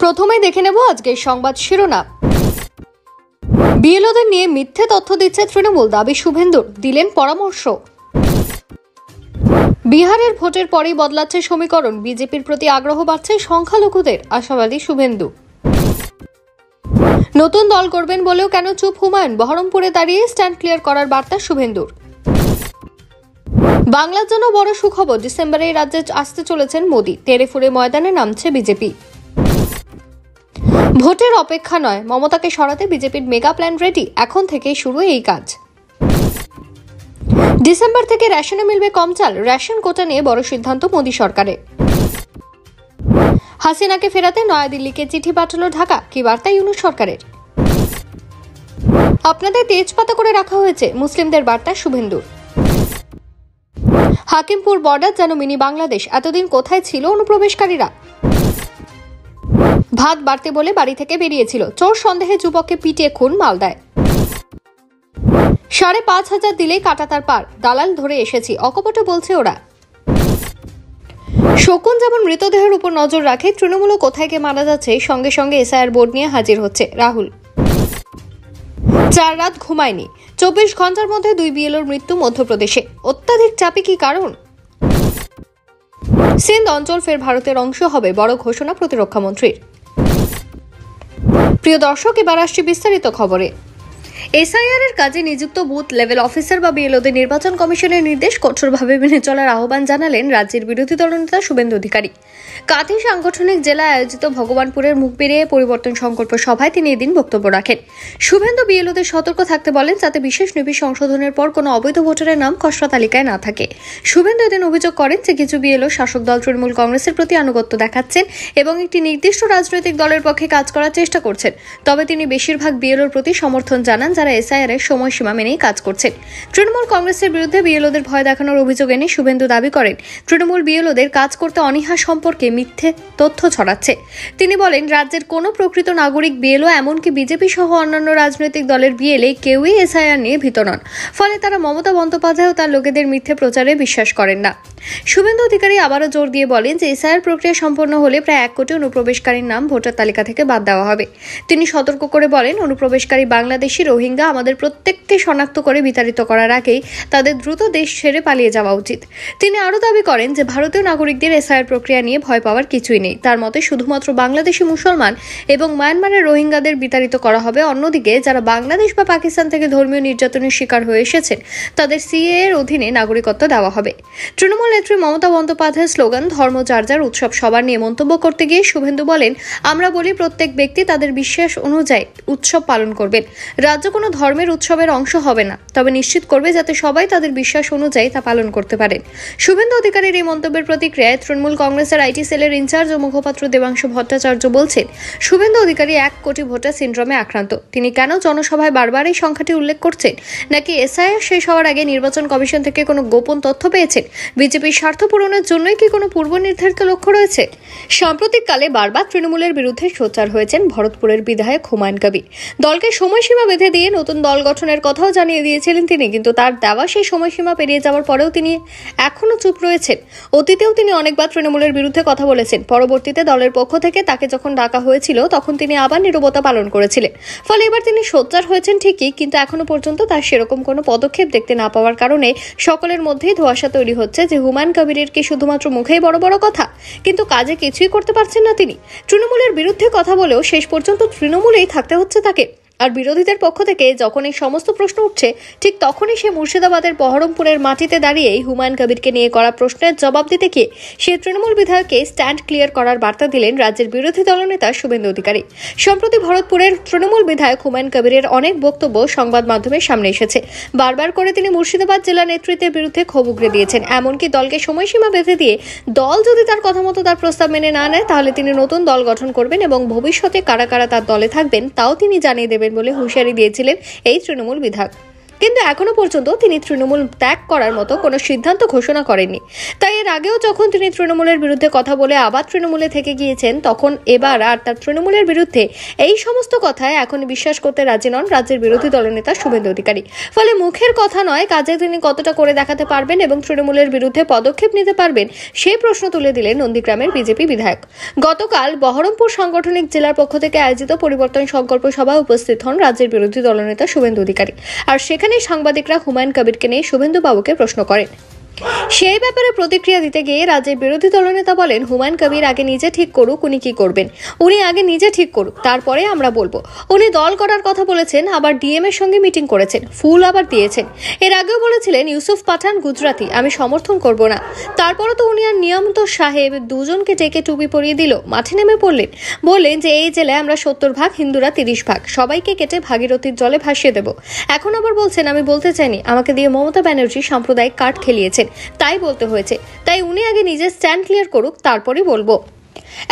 প্রথমেই দেখে নেব আজকের সংবাদ শিরোনাম। বিএলওদের নিয়ে মিথ্যে তথ্য দিচ্ছে তৃণমূল, দাবি শুভেন্দুর, দিলেন পরামর্শ। বিহারের ভোটের পরেই বদলাচ্ছে সমীকরণ, বিজেপির প্রতি আগ্রহ বাড়ছে সংখ্যালঘুদের, আশাবাদী শুভেন্দু। নতুন দল করবেন বলেও কেন চুপ হুমায়ুন, বহরমপুরে দাঁড়িয়ে স্ট্যান্ড ক্লিয়ার করার বার্তা শুভেন্দুর। বাংলার জন্য বড় সুখবর, ডিসেম্বরে রাজ্যে আসতে চলেছেন মোদী, তেড়েফুঁড়ে ময়দানে নামছে বিজেপি। ভোটের অপেক্ষা নয়, মমতাকে সরাতে বিজেপির মেগা প্ল্যান রেডি, এখন থেকেই শুরু এই কাজ। ডিসেম্বর থেকে রেশনে মিলবে কম চাল, রেশন কোটা নিয়ে বড় সিদ্ধান্ত মোদী সরকারের। হাসিনাকে ফেরাতে নয়াদিল্লিকে চিঠি পাঠালো ঢাকা, কি বার্তা ইউনূস সরকারের। আপনাদের তেজপাতা করে রাখা হয়েছে, মুসলিমদের বার্তা শুভেন্দুর। হাকিমপুর বর্ডার যেন মিনি বাংলাদেশ, এতদিন কোথায় ছিল অনুপ্রবেশকারীরা। ভাত বাড়তে বলে বাড়ি থেকে বেরিয়েছিল, চোর সন্দেহে যুবককে পিটিয়ে খুন মালদায়। ৫,৫০০ দিলেই কাটাতার পার, দালাল ধরে এসেছি, অকপটে বলছে ওরা। শকুন যেমন মৃতদেহের উপর নজর রাখে, তৃণমূলও কোথায় কে মারা যাচ্ছে সঙ্গে সঙ্গে এসআইআর বোর্ড নিয়ে হাজির হচ্ছে রাহুল। 4 রাত ঘুমায়নি, 24 ঘন্টার মধ্যে 2 বিএলওর মৃত্যু মধ্যপ্রদেশে, অত্যাধিক চাপে কি কারণ। সিন্ধ অঞ্চল ফের ভারতের অংশ হবে, বড় ঘোষণা প্রতিরক্ষা মন্ত্রীর। প্রিয় দর্শক, এবার আসছে বিস্তারিত খবরে। এসআইআর এর কাজে নিযুক্ত বুথ লেভেল অফিসার বা বিএলওদের নির্বাচন কমিশনের নির্দেশ কঠোরভাবে মেনে চলার আহ্বান জানালেন রাজ্যের বিরোধী দলনেতা শুভেন্দু অধিকারী। কাঁথি সাংগঠনিক জেলায় আয়োজিত ভগবানপুরের মুখ বেরিয়ে পরিবর্তন সংকল্প সভায় তিনি এদিন বক্তব্য রাখেন। শুভেন্দু বিএলওদের সতর্ক থাকতে বলেন, যাতে বিশেষ নিবি সংশোধনের পর কোনো অবৈধ ভোটারের নাম খসড়া তালিকায় না থাকে। শুভেন্দু এদিন অভিযোগ করেন যে কিছু বিএলও শাসক দল তৃণমূল কংগ্রেসের প্রতি আনুগত্য দেখাচ্ছেন এবং একটি নির্দিষ্ট রাজনৈতিক দলের পক্ষে কাজ করার চেষ্টা করছেন। তবে তিনি বেশিরভাগ বিএলওর প্রতি সমর্থন জানান যারা এসআইআর এর সময়সীমা মেনেই কাজ করছেন। তৃণমূল কংগ্রেসের বিরুদ্ধে বিএলওদের ভয় দেখানোর অভিযোগ এনে শুভেন্দু দাবি করেন, তৃণমূল বিএলওদের কাজ করতে অনীহা সম্পর্কে মিথ্যে তথ্য ছড়াচ্ছে। তিনি বলেন, রাজ্যের কোনো প্রকৃত নাগরিক বিএলও, এমনকি বিজেপি সহ অন্যান্য রাজনৈতিক দলের বিএলএ কেউই এসআইআর নিয়ে ভীত নন। ফলে তারা মমতা বন্দ্যোপাধ্যায় ও তার লোকেদের মিথ্যে প্রচারে বিশ্বাস করেন না। শুভেন্দু অধিকারী আবারও জোর দিয়ে বলেন যে এসআইআর প্রক্রিয়া সম্পন্ন হলে প্রায় 1 কোটি অনুপ্রবেশকারীর নাম ভোটার তালিকা থেকে বাদ দেওয়া হবে। তিনি সতর্ক করে বলেন, অনুপ্রবেশকারী বাংলাদেশি, রোহিঙ্গা আমাদের প্রত্যেককে শনাক্ত করে বিতাড়িত করার আগেই তাদের দ্রুত দেশ ছেড়ে পালিয়ে যাওয়া উচিত। তিনি আরও দাবি করেন যে ভারতীয় নাগরিকদের এসআইআর প্রক্রিয়া নিয়ে ভয় পাওয়ার কিছুই নেই। তার মতে শুধুমাত্র বাংলাদেশি মুসলমান এবং মায়ানমারের রোহিঙ্গাদের বিতাড়িত করা হবে। অন্যদিকে যারা বাংলাদেশ বা পাকিস্তান থেকে ধর্মীয় নির্যাতনের শিকার হয়ে এসেছেন তাদের সিএএ এর অধীনে নাগরিকত্ব দেওয়া হবে। তৃণমূল নেত্রী মমতা বন্দ্যোপাধ্যায়ের স্লোগান ধর্ম যার যার, উৎসব সবার নিয়ে মন্তব্য করতে গিয়ে শুভেন্দু বলেন, আমরা বলি প্রত্যেক ব্যক্তি তাদের বিশ্বাস অনুযায়ী উৎসব পালন করবেন। রাজ্য কোনো ধর্মের উৎসবের অংশ হবে না, তবে নিশ্চিত করবে যাতে সবাই তাদের বিশ্বাস অনুযায়ী তা পালন করতে পারেন। শুভেন্দু অধিকারীর এই মন্তব্যের প্রতিক্রিয়ায় তৃণমূল কংগ্রেসের আইটি সেলের ইনচার্জ ও মুখপাত্র দেবাংশু ভট্টাচার্য বলছেন, শুভেন্দু অধিকারী 1 কোটি ভোটার সিন্ড্রোমে আক্রান্ত। তিনি কেন জনসভায় বারবার এই সংখ্যাটি উল্লেখ করছেন? নাকি এসআইআর শেষ হওয়ার আগে নির্বাচন কমিশন থেকে কোনো গোপন তথ্য পেয়েছেন? বিজেপির স্বার্থ পূরণের জন্যই কি কোনো পূর্ব নির্ধারিত লক্ষ্য রয়েছে? সাম্প্রতিককালে বারবার তৃণমূলের বিরুদ্ধে সোচ্চার হয়েছেন ভরতপুরের বিধায়ক হুমায়ুন কবির। দলকে সময়সীমা বেঁধে দিয়ে নতুন দল গঠনের কথাও জানিয়ে দিয়েছিলেন তিনি, কিন্তু তার দেওয়া সেই সময়সীমা পেরিয়ে যাওয়ার পরেও তিনি এখনো চুপ রয়েছেন। অতীতেও তিনি অনেকবার তৃণমূলের বিরুদ্ধে কথা বলেছেন। পরবর্তীতে দলের পক্ষ থেকে তাকে যখন ডাকা হয়েছিল তখন তিনি আবার নীরবতা পালন করেছিলেন। ফলে এবার তিনি সোচ্চার হয়েছেন ঠিকই, কিন্তু এখনো পর্যন্ত তার সেরকম কোনো পদক্ষেপ দেখতে না পাওয়ার কারণে সকলের মধ্যেই ধোঁয়াশা তৈরি হচ্ছে যে হুমায়ুন কবিরের কি শুধুমাত্র মুখেই বড় বড় কথা, কিন্তু কাজে কিছুই করতে পারছেন না তিনি। তৃণমূলের বিরুদ্ধে কথা বলেও শেষ পর্যন্ত তৃণমূলেই থাকতে হচ্ছে তাকে। আর বিরোধীদের পক্ষ থেকে যখন এই সমস্ত প্রশ্ন উঠছে, ঠিক তখনই সে মুর্শিদাবাদের বহরমপুরের মাটিতে দাঁড়িয়েই হুমায়ুন কবিরকে নিয়ে করা প্রশ্নের জবাব দিতে গিয়ে সে তৃণমূল বিধায়ককে স্ট্যান্ড ক্লিয়ার করার বার্তা দিলেন রাজ্যের বিরোধী দলনেতা শুভেন্দু অধিকারী। সম্প্রতি ভরতপুরের তৃণমূল বিধায়ক হুমায়ুন কবিরের অনেক বক্তব্য সংবাদ মাধ্যমের সামনে এসেছে। বারবার করে তিনি মুর্শিদাবাদ জেলা নেতৃত্বের বিরুদ্ধে ক্ষোভ উগরে দিয়েছেন। এমনকি দলকে সময়সীমা বেঁধে দিয়ে দল যদি তার কথা মতো তার প্রস্তাব মেনে না নেয় তাহলে তিনি নতুন দল গঠন করবেন এবং ভবিষ্যতে কারা কারা তার দলে থাকবেন তাও তিনি জানিয়ে দেবেন বলে হুঁশিয়ারি দিয়েছিলেন এই তৃণমূল বিধায়ক। কিন্তু এখনো পর্যন্ত তিনি তৃণমূল ত্যাগ করার মতো কোনো সিদ্ধান্ত ঘোষণা করেননি। তাই এর আগেও যখন তিনি তৃণমূলের বিরুদ্ধে কথা বলে আবার তৃণমূলে থেকে গিয়েছেন, তখন এবার আর তার তৃণমূলের বিরুদ্ধে এই সমস্ত কথায় এখন বিশ্বাস করতে রাজি নন রাজ্যের বিরোধী দলনেতা শুভেন্দু অধিকারী। ফলে মুখের কথা নয়, কাজে তিনি কতটা করে দেখাতে পারবেন এবং তৃণমূলের বিরুদ্ধে পদক্ষেপ নিতে পারবেন সেই প্রশ্ন তুলে দিলেন নন্দীগ্রামের বিজেপি বিধায়ক। গতকাল বহরমপুর সাংগঠনিক জেলার পক্ষ থেকে আয়োজিত পরিবর্তন সংকল্প সভায় উপস্থিত হন রাজ্যের বিরোধী দলনেতা শুভেন্দু অধিকারী। আর সেখানে সাংবাদিকরা হুমায়ুন কবিরকে নিয়ে শুভেন্দু বাবুকে প্রশ্ন করেন। সেই ব্যাপারে প্রতিক্রিয়া দিতে গিয়ে রাজ্যের বিরোধী দলনেতা বলেন, হুমায়ুন কবির আগে নিজে ঠিক করুক উনি কি করবেন, উনি আগে নিজে ঠিক করুক, তারপরে আমরা বলবো। উনি দল করার কথা বলেছেন, আবার ডিএম এর সঙ্গে মিটিং করেছেন, ফুল আবার দিয়েছেন। এর আগেও বলেছিলেন ইউসুফ পাঠান গুজরাটি, আমি সমর্থন করব না। তারপরে তো উনি আর নিয়ামত সাহেব দুজনকে ডেকে টুপি পরিয়ে দিল, মাঠে নেমে পড়লেন, বললেন যে এই জেলায় আমরা 70 ভাগ, হিন্দুরা 30 ভাগ, সবাইকে কেটে ভাগীরথীর জলে ভাসিয়ে দেব। এখন আবার বলছেন আমি বলতে চাইনি, আমাকে দিয়ে মমতা ব্যানার্জি সাম্প্রদায়িক কার্ড খেলিয়েছেন, তাই বলতে হয়েছে। তাই উনি আগে নিজের স্ট্যান্ড ক্লিয়ার করুক, তারপরে বলবো।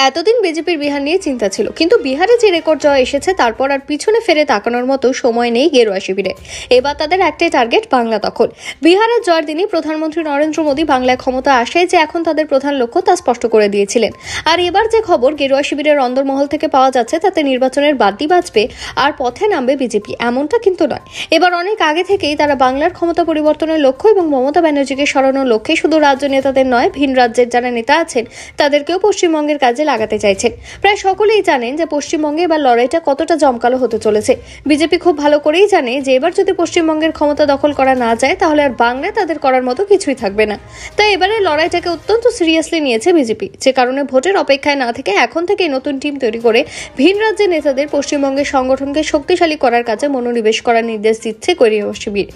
এতদিন বিজেপির বিহার নিয়ে চিন্তা ছিল, কিন্তু বিহারে যে রেকর্ড জয় এসেছে তারপর আর পিছনে ফিরে তাকানোর মতো সময় নেই গেরুয়া শিবিরে। এবার তাদের একটাই টার্গেট, বাংলা দখল। বিহারের জয়ের দিনই প্রধানমন্ত্রী নরেন্দ্র মোদী বাংলায় ক্ষমতা আসে যে এখন তাদের প্রধান লক্ষ্য তা স্পষ্ট করে দিয়েছিলেন। আর এবার যে খবর গেরুয়া শিবিরের অন্দরমহল থেকে পাওয়া যাচ্ছে তাতে নির্বাচনের বাদ্যি বাজবে আর পথে নামবে বিজেপি, এমনটা কিন্তু নয়। এবার অনেক আগে থেকেই তারা বাংলার ক্ষমতা পরিবর্তনের লক্ষ্য এবং মমতা ব্যানার্জিকে সরানোর লক্ষ্যে শুধু রাজ্য নেতাদের নয়, ভিন রাজ্যের যারা নেতা আছেন তাদেরকেও পশ্চিমবঙ্গের কাজে লাগাতে চাইছেন। প্রায় সকলেই জানেন যে পশ্চিমবঙ্গে এবার লড়াইটা কতটা জমকালো হতে চলেছে। বিজেপি খুব ভালো করেই জানে যে এবার যদি পশ্চিমবঙ্গের ক্ষমতা দখল করা না যায় তাহলে আর বাংলায় তাদের করার মতো কিছুই থাকবে না। তাই এবারে লড়াইটাকে অত্যন্ত সিরিয়াসলি নিয়েছে বিজেপি, যে কারণে ভোটের অপেক্ষায় না থেকে এখন থেকেই নতুন টিম তৈরি করে ভিন রাজ্যের নেতাদের পশ্চিমবঙ্গের সংগঠনকে শক্তিশালী করার কাজে মনোনিবেশ করার নির্দেশ দিচ্ছে গেরুয়া শিবির।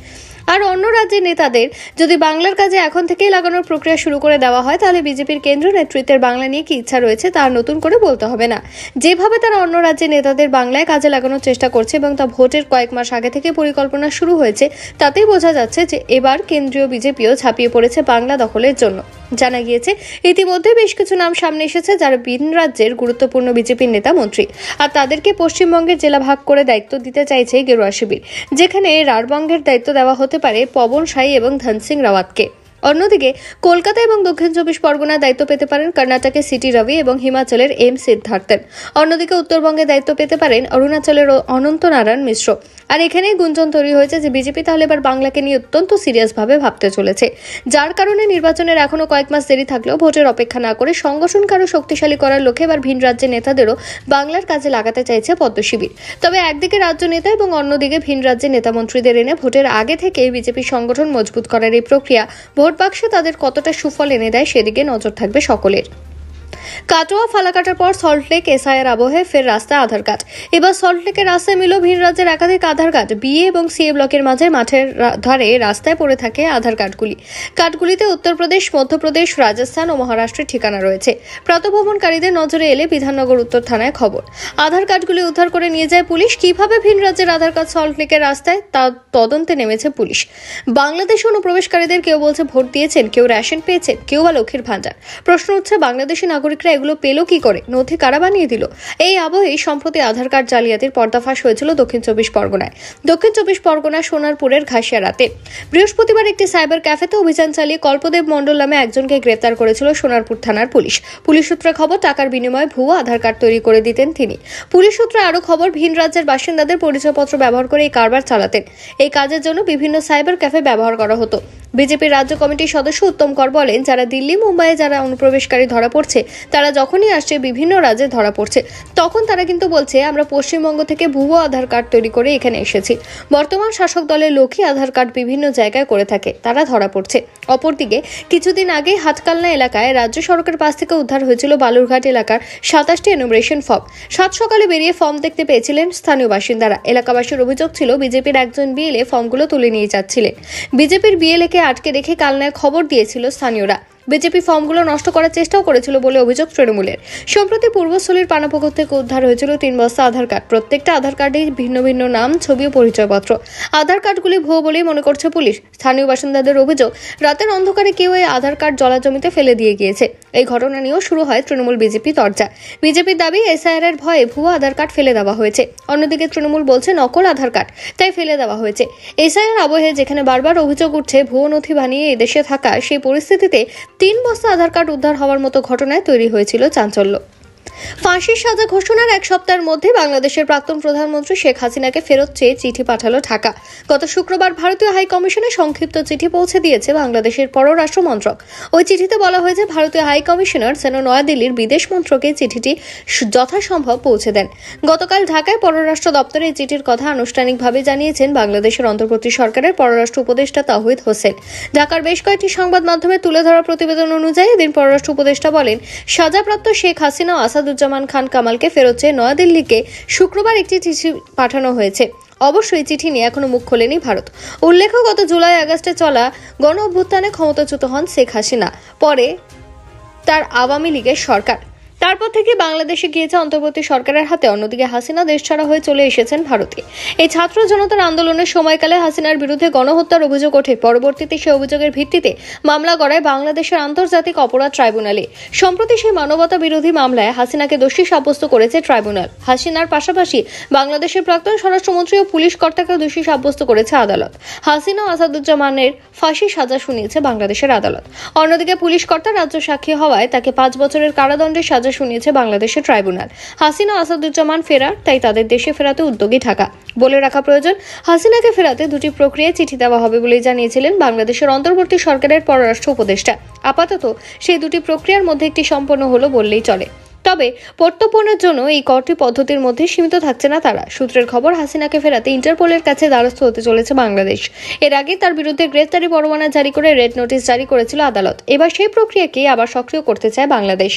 আর অন্য রাজ্যের নেতাদের যদি বাংলার কাজে এখন থেকেই লাগানোর প্রক্রিয়া শুরু করে দেওয়া হয় তাহলে বিজেপির কেন্দ্রীয় নেতৃত্বের বাংলা নিয়ে কি ইচ্ছা রয়েছে তা নতুন করে বলতে হবে না। যেভাবে তারা অন্য রাজ্যের নেতাদের বাংলায় কাজে লাগানোর চেষ্টা করছে এবং তা ভোটের কয়েক মাস আগে থেকে পরিকল্পনা শুরু হয়েছে, তাতেই বোঝা যাচ্ছে যে এবার কেন্দ্রীয় বিজেপিও ঝাঁপিয়ে পড়েছে বাংলা দখলের জন্য। জানা গিয়েছে ইতিমধ্যে বেশ কিছু নাম সামনে এসেছে যারা ভিন রাজ্যের গুরুত্বপূর্ণ বিজেপির নেতা মন্ত্রী, আর তাদেরকে পশ্চিমবঙ্গের জেলা ভাগ করে দায়িত্ব দিতে চাইছে গেরুয়া শিবির, যেখানে রাঢ়বঙ্গের দায়িত্ব দেওয়া হতে পারে পবন সাই এবং ধন সিং রাওয়াতকে। অন্যদিকে কলকাতা এবং দক্ষিণ 24 পরগনার দায়িত্ব পেতে পারেন কর্ণাটকের সিটি রবি এবং হিমাচলের এম সিদ্ধার্থন। অন্যদিকে উত্তরবঙ্গে দায়িত্ব পেতে পারেন অরুণাচলের অনন্ত নারায়ণ মিশ্র। আর এখানেই গুঞ্জন তৈরি হয়েছে যে বিজেপি তাহলে এবার বাংলাকে নিয়ে অত্যন্ত সিরিয়াসভাবে ভাবতে চলেছে, যার কারণে নির্বাচনের এখনো কয়েক মাস দেরি থাকলেও ভোটের অপেক্ষা না করে সংগঠনকে আরো শক্তিশালী করার লক্ষ্যে এবার ভিন রাজ্যের নেতাদেরও বাংলার কাজে লাগাতে চাইছে পদ্ম শিবির। তবে একদিকে রাজ্য নেতা এবং অন্যদিকে ভিন রাজ্যের নেতা মন্ত্রীদের এনে ভোটের আগে থেকে বিজেপি সংগঠন মজবুত করার এই প্রক্রিয়া ভোট বাক্সে তাদের কতটা সুফল এনে দেয় সেদিকে নজর থাকবে সকলের। কাটোয়া ফালাকাটার পর সল্টলেক এসআইআর আবহে ফের রাস্তায় আধার কার্ড। এবার সল্টলেকের রাস্তায় মিলল ভিন রাজ্যের একাধিক আধার কার্ড। বিএ এবং সিএ ব্লকের মাঝে মাঠের ধারে রাস্তায় পড়ে থাকে আধার কার্ডগুলিতে উত্তরপ্রদেশ, মধ্যপ্রদেশ, রাজস্থান ও মহারাষ্ট্রের ঠিকানা রয়েছে। প্রাতঃভ্রমণকারীদের নজরে এলে বিধাননগর উত্তর থানায় খবর। আধার কার্ডগুলি উদ্ধার করে নিয়ে যায় পুলিশ। কিভাবে ভিন রাজ্যের আধার কার্ড সল্টলেকের রাস্তায় তা তদন্তে নেমেছে পুলিশ। বাংলাদেশ অনুপ্রবেশকারীদের কেউ বলছে ভোট দিয়েছেন, কেউ রেশন পেয়েছেন, কেউ বা লক্ষ্মীর ভান্ডার। প্রশ্ন উঠছে বাংলাদেশি নাগরিকরা এগুলো পেল কি করে, নথি কারা বানিয়ে দিল? এই আবহেই সম্প্রতি আধার কার্ড জালিয়াতির পর্দাফাশ হয়েছিল দক্ষিণ 24 পরগনায়। দক্ষিণ 24 পরগনা সোনারপুরের ঘাসিয়ারাতে বৃহস্পতিবার একটি সাইবার ক্যাফেতে অভিযান চালিয়ে কল্পদেব মণ্ডল নামে একজনকে গ্রেপ্তার করেছিল সোনারপুর থানার পুলিশ। পুলিশ সূত্রে খবর টাকার বিনিময়ে ভুয়ো আধার কার্ড তৈরি করে দিতেন তিনি। পুলিশ সূত্রে আরও খবর ভিন রাজ্যের বাসিন্দাদের পরিচয়পত্র ব্যবহার করে এই কারবার চালাতেন। এই কাজের জন্য বিভিন্ন সাইবার ক্যাফে ব্যবহার করা হতো। বিজেপির রাজ্য কমিটির সদস্য উত্তম কর বলেন, যারা দিল্লি, মুম্বাইয়ে যারা অনুপ্রবেশকারী ধরা পড়ছে তারা যখনই আসছে বিভিন্ন রাজ্যে ধরা পড়ছে, তখন তারা কিন্তু বলছে আমরা পশ্চিমবঙ্গ থেকে ভুয়ো আধার কার্ড তৈরি করে এখানে এসেছি। বর্তমান শাসক দলের লোকই আধার কার্ড বিভিন্ন জায়গায় করে থাকে, তারা ধরা পড়ছে। অপরদিকে কিছুদিন আগে হাটকালনা এলাকায় রাজ্য সড়কের পাশ থেকে উদ্ধার হয়েছিল বালুরঘাট এলাকার 27টি এনুমারেশন ফর্ম। সাত সকালে বেরিয়ে ফর্ম দেখতে পেয়েছিলেন স্থানীয় বাসিন্দারা। এলাকাবাসীর অভিযোগ ছিল বিজেপির একজন বিএলএ ফর্মগুলো তুলে নিয়ে যাচ্ছিলেন। বিজেপির বিএলএকে আটকে রেখে কালনায় খবর দিয়েছিল স্থানীয়রা। বিজেপি ফর্মগুলো নষ্ট করার চেষ্টাও করেছিল বলে অভিযোগ তৃণমূলের। সম্প্রতি পূর্বস্থলীর পানাপুকুর থেকে উদ্ধার হয়েছিল 3 বস্তা আধার কার্ড। প্রত্যেকটা আধার কার্ডে ভিন্ন ভিন্ন নাম, ছবি ও পরিচয়পত্র। আধার কার্ডগুলি ভুয়ো বলেই মনে করছে পুলিশ। স্থানীয় বাসিন্দাদের অভিযোগ, রাতের অন্ধকারে কেউ এই আধার কার্ড জলা জমিতে ফেলে দিয়ে গিয়েছে। এই ঘটনা নিয়েও শুরু হয় তৃণমূল বিজেপি তরজা। বিজেপির দাবি, এসআইআর এর ভয়ে ভুয়ো আধার কার্ড ফেলে দেওয়া হয়েছে। অন্যদিকে তৃণমূল বলছে নকল আধার কার্ড, তাই ফেলে দেওয়া হয়েছে। এসআইআর আবহে যেখানে বারবার অভিযোগ উঠছে ভুয়ো নথি বানিয়ে এদেশে থাকা, সেই পরিস্থিতিতে 3 বস্তা আধার কার্ড উদ্ধার হওয়ার মতো ঘটনায় তৈরি হয়েছিল চাঞ্চল্য। ফাঁসির সাজা ঘোষণার এক সপ্তাহের মধ্যে বাংলাদেশের প্রাক্তন প্রধানমন্ত্রী শেখ হাসিনাকে ফেরত চেয়ে চিঠি পাঠালো ঢাকা। গত শুক্রবার ভারতীয় হাই কমিশনে সংক্ষিপ্ত চিঠি পৌঁছে দিয়েছে বাংলাদেশের পররাষ্ট্র মন্ত্রক। ওই চিঠিতে বলা হয়েছে, ভারতীয় হাই কমিশনার যেন নয়াদিল্লির বিদেশ মন্ত্রকে চিঠিটি যথাসম্ভব পৌঁছে দেন। গতকাল ঢাকায় পররাষ্ট্র দপ্তরে এই চিঠির কথা আনুষ্ঠানিকভাবে জানিয়েছেন বাংলাদেশের অন্তর্বর্তী সরকারের পররাষ্ট্র উপদেষ্টা তাওহিদ হোসেন। ঢাকার বেশ কয়েকটি সংবাদ মাধ্যমে তুলে ধরা প্রতিবেদন অনুযায়ী এদিন পররাষ্ট্র উপদেষ্টা বলেন, সাজাপ্রাপ্ত শেখ হাসিনা আসাদুজ্জামান খান কামালকে ফেরত চেয়ে নয়াদিল্লিকে শুক্রবার একটি চিঠি পাঠানো হয়েছে। অবশ্যই চিঠি নিয়ে এখনো মুখ খোলেনি ভারত। উল্লেখ্য, গত জুলাই-আগস্টে চলা গণ অভ্যুত্থানে ক্ষমতাচ্যুত হন শেখ হাসিনা। পরে তার আওয়ামী লীগের সরকার। তারপর থেকে বাংলাদেশে গিয়েছে অন্তর্বর্তী সরকারের হাতে। অন্যদিকে হাসিনা দেশ ছাড়া হয়ে চলে এসেছেন ভারতে। এই ছাত্র জনতার আন্দোলনের সময়কালে হাসিনার বিরুদ্ধে গণহত্যার অভিযোগ ওঠে। পরবর্তীতে সেই অভিযোগের ভিত্তিতে মামলা গড়ায় বাংলাদেশের আন্তর্জাতিক অপরাধ ট্রাইব্যুনালে। সম্প্রতি সেই মানবতা বিরোধী মামলায় হাসিনাকে দোষী সাব্যস্ত করেছে ট্রাইব্যুনাল। হাসিনার পাশাপাশি বাংলাদেশের প্রাক্তন স্বরাষ্ট্রমন্ত্রী ও পুলিশ কর্তাকে দোষী সাব্যস্ত করেছে আদালত। হাসিনা ও আসাদুজ্জামানের ফাঁসির সাজা শুনিয়েছে বাংলাদেশের আদালত। অন্যদিকে পুলিশ কর্তা রাজ্য সাক্ষী হওয়ায় তাকে 5 বছরের কারাদণ্ডের সাজা শুনিয়েছে বাংলাদেশের ট্রাইব্যুনাল। হাসিনা আসাদুজ্জামান ফেরার, তাই তাদের দেশে ফেরাতে উদ্যোগী ঢাকা। বলে রাখা প্রয়োজন, হাসিনাকে ফেরাতে 2টি প্রক্রিয়ায় চিঠি দেওয়া হবে বলে জানিয়েছিলেন বাংলাদেশের অন্তর্বর্তী সরকারের পররাষ্ট্র উপদেষ্টা। আপাতত সেই 2টি প্রক্রিয়ার মধ্যে একটি সম্পন্ন হলো বললেই চলে। তবে প্রত্যর্পণের জন্য এই কটি পদ্ধতির মধ্যে সীমিত থাকছে না তারা। সূত্রের খবর, হাসিনাকে ফেরাতে ইন্টারপোলের কাছে দ্বারস্থ হতে চলেছে বাংলাদেশ। এর আগে তার বিরুদ্ধে গ্রেফতারি পরোয়ানা জারি করে রেড নোটিশ জারি করেছিল আদালত। এবার সেই প্রক্রিয়াকে আবার সক্রিয় করতে চায় বাংলাদেশ।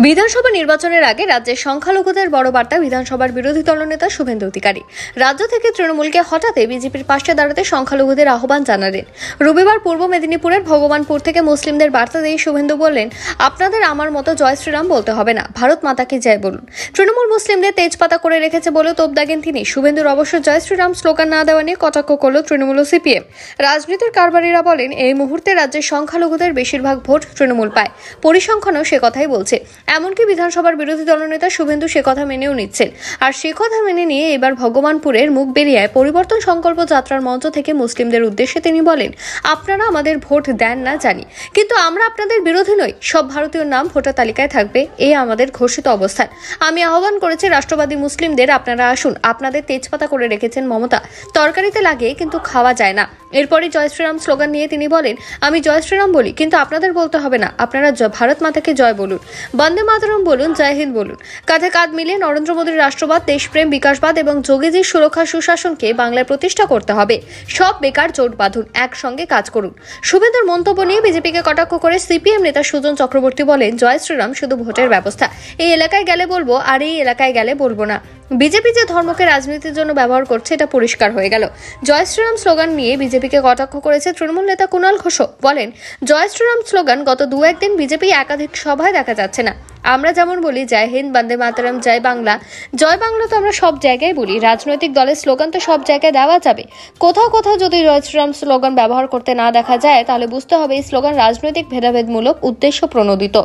বিধানসভা নির্বাচনের আগে রাজ্যের সংখ্যালঘুদের বড় বার্তা বিধানসভার বিরোধী দলনেতা শুভেন্দু অধিকারী। রাজ্য থেকে তৃণমূলকে হটাতে বিজেপির পাশে দাঁড়াতে সংখ্যালঘুদের আহ্বান জানালেন। রবিবার পূর্ব মেদিনীপুরের ভগবানপুর থেকে মুসলিমদের বার্তা দিয়ে শুভেন্দু বললেন, আপনাদের আমার মতো জয় শ্রীরাম বলতে হবে না, ভারত মাতাকে জয় বলুন। তৃণমূল মুসলিমদের তেজপাতা করে রেখেছে বলেও তোপ দাগেন তিনি। শুভেন্দুর অবশ্য জয় শ্রীরাম স্লোগান না দেওয়া নিয়ে কটাক্ষ করল তৃণমূল ও সিপিএম। রাজনীতির কারবারিরা বলেন, এই মুহূর্তে রাজ্যের সংখ্যালঘুদের বেশিরভাগ ভোট তৃণমূল পায়। পরিসংখ্যানও সে কথাই বলছে। এমনকি বিধানসভার বিরোধী দলনেতা শুভেন্দু সে কথা মেনেও নিচ্ছেন। আর সে কথা মেনে নিয়ে এবার ভগবানপুরের মুখবেরিয়ায় পরিবর্তন সংকল্প যাত্রার মঞ্চ থেকে মুসলিমদের উদ্দেশ্যে তিনি বলেন, আপনারা আমাদের ভোট দেন না জানি, কিন্তু আমরা আপনাদের বিরোধী নই। সব ভারতীয় নাম ভোটার তালিকায় থাকবে, এই আমাদের ঘোষিত অবস্থান। আমি আহ্বান করেছি রাষ্ট্রবাদী মুসলিমদের, আপনারা আসুন। আপনাদের তেজপাতা করে রেখেছেন মমতা, তরকারিতে লাগে কিন্তু খাওয়া যায় না। এরপরে জয় শ্রীরাম স্লোগান নিয়ে তিনি বলেন, আমি জয় শ্রীরাম বলি, কিন্তু আপনাদের বলতে হবে না, আপনারা ভারত মাতাকে জয় বলুন, বন্দে মাতরম বলুন, জয় হিন্দ বলুন। কাঁধে কাঁধ মিলিয়ে নরেন্দ্র মোদীর রাষ্ট্রবাদ, দেশপ্রেম, বিকাশবাদ এবং যোগীজির সুরক্ষা সুশাসনকে বাংলায় প্রতিষ্ঠা করতে হবে। সব বেকার জোট বাঁধুন, একসঙ্গে কাজ করুন। শুভেন্দুর মন্তব্য নিয়ে বিজেপিকে কটাক্ষ করে সিপিএম নেতা সুজন চক্রবর্তী বলেন, জয় শ্রীরাম শুধু ভোটের ব্যবস্থা, এই এলাকায় গেলে বলবো আর এই এলাকায় গেলে বলবো না। বিজেপি যে ধর্মকে রাজনীতির জন্য ব্যবহার করছে এটা পরিষ্কার হয়ে গেল। জয় শ্রীরাম স্লোগান নিয়ে বিজেপিকে কটাক্ষ করেছে তৃণমূল নেতা কুণাল ঘোষ। বলেন, জয় শ্রীরাম স্লোগান গত 2-1 দিন বিজেপি একাধিক সভায় দেখা যাচ্ছে না। আমরা যেমন বলি জয় হিন্দ, বন্দে মাতরম, জয় বাংলা। জয় বাংলা তো আমরা সব জায়গায় বলি, রাজনৈতিক দলের স্লোগান তো সব জায়গায় দেওয়া যাবে। কোথাও কোথাও যদি জয় শ্রীরাম স্লোগান ব্যবহার করতে না দেখা যায়, তাহলে বুঝতে হবে এই স্লোগান রাজনৈতিক ভেদাভেদমূলক উদ্দেশ্য প্রণোদিত।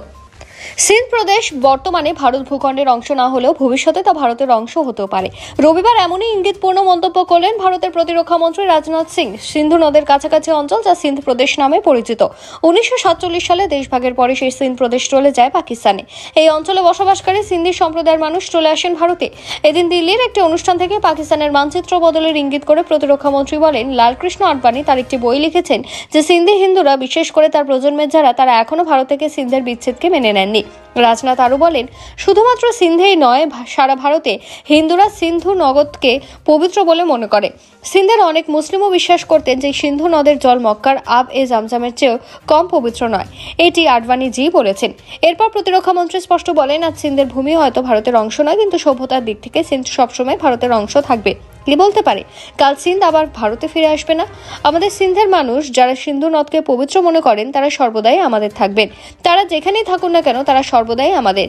সিন্ধ প্রদেশ বর্তমানে ভারত ভূখণ্ডের অংশ না হলেও ভবিষ্যতে তা ভারতের অংশ হতেও পারে। রবিবার এমনই ইঙ্গিতপূর্ণ মন্তব্য করলেন ভারতের প্রতিরক্ষা মন্ত্রী রাজনাথ সিং। সিন্ধু নদের কাছাকাছি অঞ্চল, যা সিন্ধ প্রদেশ নামে পরিচিত। 1947 সালে দেশভাগের পরে সেই সিন্ধ প্রদেশ চলে যায় পাকিস্তানে। এই অঞ্চলে বসবাসকারী সিন্ধি সম্প্রদায়ের মানুষ চলে আসেন ভারতে। এদিন দিল্লির একটি অনুষ্ঠান থেকে পাকিস্তানের মানচিত্র বদলের ইঙ্গিত করে প্রতিরক্ষা মন্ত্রী বলেন, লালকৃষ্ণ আডবাণী তার একটি বই লিখেছেন যে সিন্ধি হিন্দুরা, বিশেষ করে তার প্রজন্মের যারা, তারা এখনো ভারত থেকে সিন্ধের বিচ্ছেদকে মেনে নেন। রাজনাথ আরও বলেন, শুধুমাত্র সিন্ধেই নয়, সারা ভারতে হিন্দুরা সিন্ধু নদকে পবিত্র বলে মনে করে। সিন্ধের অনেক মুসলিমও বিশ্বাস করতেন যে সিন্ধু নদের জল মক্কার আব-এ-জামজামের চেয়েও কম পবিত্র নয়। এটি আডবাণী জি বলেছেন। এরপর প্রতিরক্ষা মন্ত্রী স্পষ্ট বলেন, আজ সিন্ধের ভূমি হয়তো ভারতের অংশ নয়, কিন্তু সভ্যতার দিক থেকে সিন্ধ সবসময় ভারতের অংশ থাকবে। কি বলতে পারে কাল সিন্ধ আবার ভারতে ফিরে আসবে না? আমাদের সিন্ধের মানুষ যারা সিন্ধু নদকে পবিত্র মনে করেন তারা সর্বদাই আমাদের থাকবেন। তারা যেখানেই থাকুন না কেন তারা সর্বদাই আমাদের।